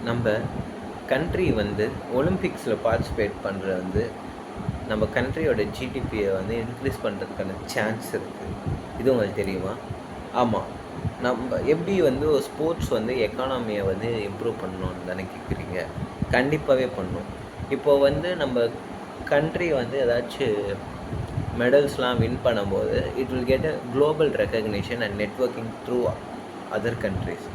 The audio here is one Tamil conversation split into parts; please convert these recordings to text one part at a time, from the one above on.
நம்ம கண்ட்ரி வந்து ஒலிம்பிக்ஸில் பார்ட்டிசிபேட் பண்ணுறது வந்து நம்ம கண்ட்ரியோட ஜிடிபியை வந்து இன்க்ரீஸ் பண்ணுறதுக்கான சான்ஸ் இருக்குது. இது உங்களுக்கு தெரியுமா? ஆமாம். நம்ம எப்படி வந்து ஒரு ஸ்போர்ட்ஸ் வந்து எக்கானமியை வந்து இம்ப்ரூவ் பண்ணணும்னு தானே கேட்குறீங்க? கண்டிப்பாகவே பண்ணும். இப்போது வந்து நம்ம கண்ட்ரி வந்து ஏதாச்சும் மெடல்ஸ்லாம் வின் பண்ணும்போது it will get a global recognition and networking through other countries.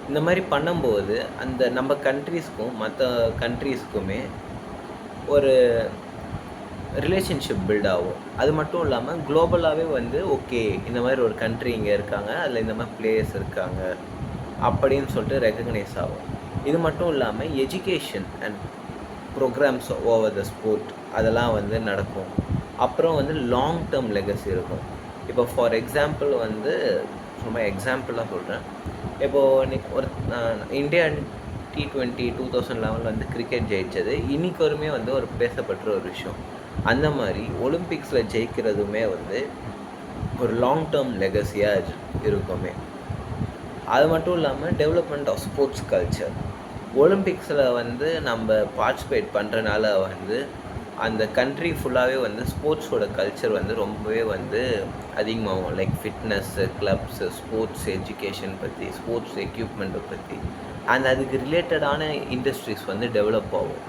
இந்த மாதிரி பண்ணும்போது அந்த நம்ம கண்ட்ரீஸ்க்கும் மற்ற கண்ட்ரீஸ்க்குமே ஒரு ரிலேஷன்ஷிப் பில்ட் ஆகும். அது மட்டும் இல்லாமல் குளோபலாகவே வந்து ஓகே இந்த மாதிரி ஒரு கண்ட்ரி இங்கே இருக்காங்க, அதில் இந்த மாதிரி பிளேயர்ஸ் இருக்காங்க அப்படின்னு சொல்லிட்டு ரெக்கக்னைஸ் ஆகும். இது மட்டும் இல்லாமல் education and programs over the sport அதெல்லாம் வந்து நடக்கும். அப்புறம் வந்து லாங் டேர்ம் லெகசி இருக்கும். இப்போ ஃபார் எக்ஸாம்பிள் வந்து சும்மா எக்ஸாம்பிளாக சொல்கிறேன். இப்போது ஒரு இந்தியா T20 2011 வந்து கிரிக்கெட் ஜெயித்தது இன்றைக்கு வரையுமே வந்து ஒரு பேசப்பட்ட ஒரு விஷயம். அந்த மாதிரி ஒலிம்பிக்ஸில் ஜெயிக்கிறதுமே வந்து ஒரு லாங் டேர்ம் லெகசியாக இருக்குமே. அது மட்டும் இல்லாமல் டெவலப்மெண்ட் ஆஃப் ஸ்போர்ட்ஸ் கல்ச்சர். ஒலிம்பிக்ஸில் வந்து நம்ம பார்ட்டிசிபேட் பண்ணுறனால வந்து அந்த கண்ட்ரி ஃபுல்லாகவே வந்து ஸ்போர்ட்ஸோட கல்ச்சர் வந்து ரொம்பவே வந்து அதிகமாகும். Like fitness, clubs, sports education பற்றி, ஸ்போர்ட்ஸ் எக்யூப்மெண்ட்டை பற்றி அதுக்கு ரிலேட்டடான இண்டஸ்ட்ரீஸ் வந்து டெவலப் ஆகும்.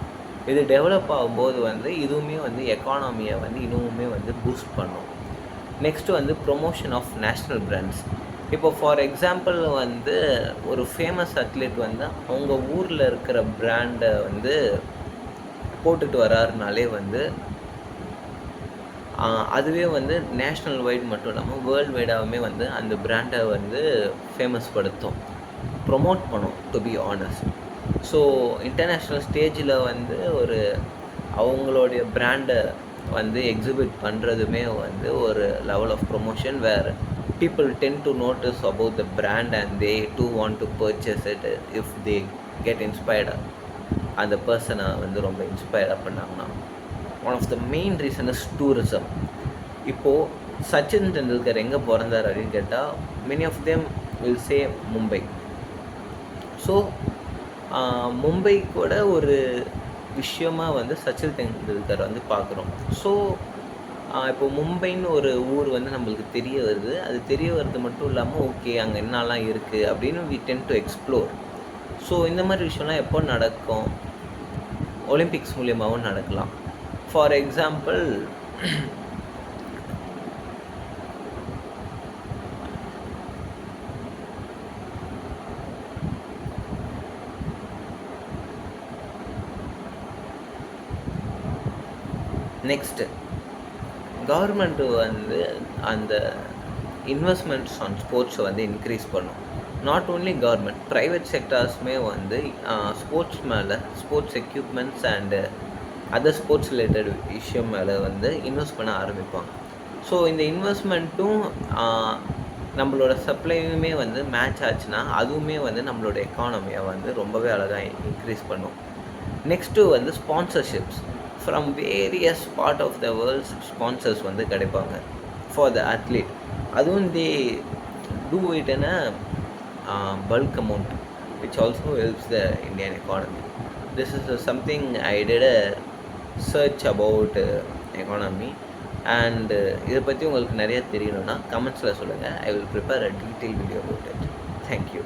இது டெவலப் ஆகும்போது வந்து இதுவுமே வந்து எக்கானமியை வந்து இன்னுமே வந்து பூஸ்ட் பண்ணும். நெக்ஸ்ட்டு வந்து ப்ரொமோஷன் ஆஃப் நேஷ்னல் பிராண்ட்ஸ். இப்போ ஃபார் எக்ஸாம்பிள் வந்து ஒரு ஃபேமஸ் அத்லெட் வந்து அவங்க ஊரில் இருக்கிற பிராண்டை வந்து போட்டுட்டு வராருனாலே வந்து அதுவே வந்து நேஷ்னல் வைட் மட்டும் இல்லாமல் வேர்ல்டு வைடாகவுமே வந்து அந்த பிராண்டை வந்து ஃபேமஸ் படுத்தும், ப்ரொமோட் பண்ணும் to be honest. So international ஸ்டேஜில் வந்து ஒரு அவங்களுடைய பிராண்டை வந்து எக்ஸிபிட் பண்ணுறதுமே வந்து ஒரு லெவல் ஆஃப் ப்ரொமோஷன் வேறு people tend to notice about the brand and they too want to purchase it if they get inspired. அந்த பர்சனை வந்து ரொம்ப இன்ஸ்பயர் பண்ணாங்கன்னா one of the main reason is tourism. இப்போது சச்சின் டெண்டுல்கர் எங்கே பிறந்தார் அப்படின்னு கேட்டால் many of them will say Mumbai. So Mumbai கூட ஒரு விஷயமாக வந்து சச்சின் டெண்டுல்கர் வந்து பார்க்குறோம். ஸோ இப்போது மும்பைன்னு ஒரு ஊர் வந்து நம்மளுக்கு தெரிய வருது. அது தெரிய வருது மட்டும் இல்லாமல் ஓகே அங்கே என்னெல்லாம் இருக்குது அப்படின்னு we tend to explore. So இந்த மாதிரி விஷயம்லாம் எப்போ நடக்கும்? ஒலிம்பிக்ஸ் மூலியமாகவும் நடக்கலாம். ஃபார் எக்ஸாம்பிள் நெக்ஸ்ட்டு கவர்மெண்ட்டு வந்து அந்த இன்வெஸ்ட்மெண்ட்ஸ் ஆன் ஸ்போர்ட்ஸை வந்து இன்க்ரீஸ் பண்ணும். நாட் ஓன்லி கவர்மெண்ட், ப்ரைவேட் செக்டார்ஸுமே வந்து ஸ்போர்ட்ஸ் மேலே, sports equipments and other sports related விஷயம் மேலே வந்து இன்வெஸ்ட் பண்ண ஆரம்பிப்பாங்க. ஸோ இந்த இன்வெஸ்ட்மெண்ட்டும் நம்மளோட சப்ளையுமே வந்து மேட்ச் ஆச்சுன்னா அதுவுமே வந்து நம்மளோட எக்கானமியை வந்து ரொம்பவே அழகாக இன்க்ரீஸ் பண்ணும். நெக்ஸ்ட்டு வந்து sponsorships from various part of the worlds sponsors வந்து கிடைப்பாங்க ஃபார் த அத்லீட். அதுவும் they do it in a bulk amount which also helps the Indian economy. This is something I did a search about economy and இதை பற்றி உங்களுக்கு நிறைய தெரியணும்னா கமெண்ட்ஸில் சொல்லுங்கள். I will prepare a detail video about it. Thank you.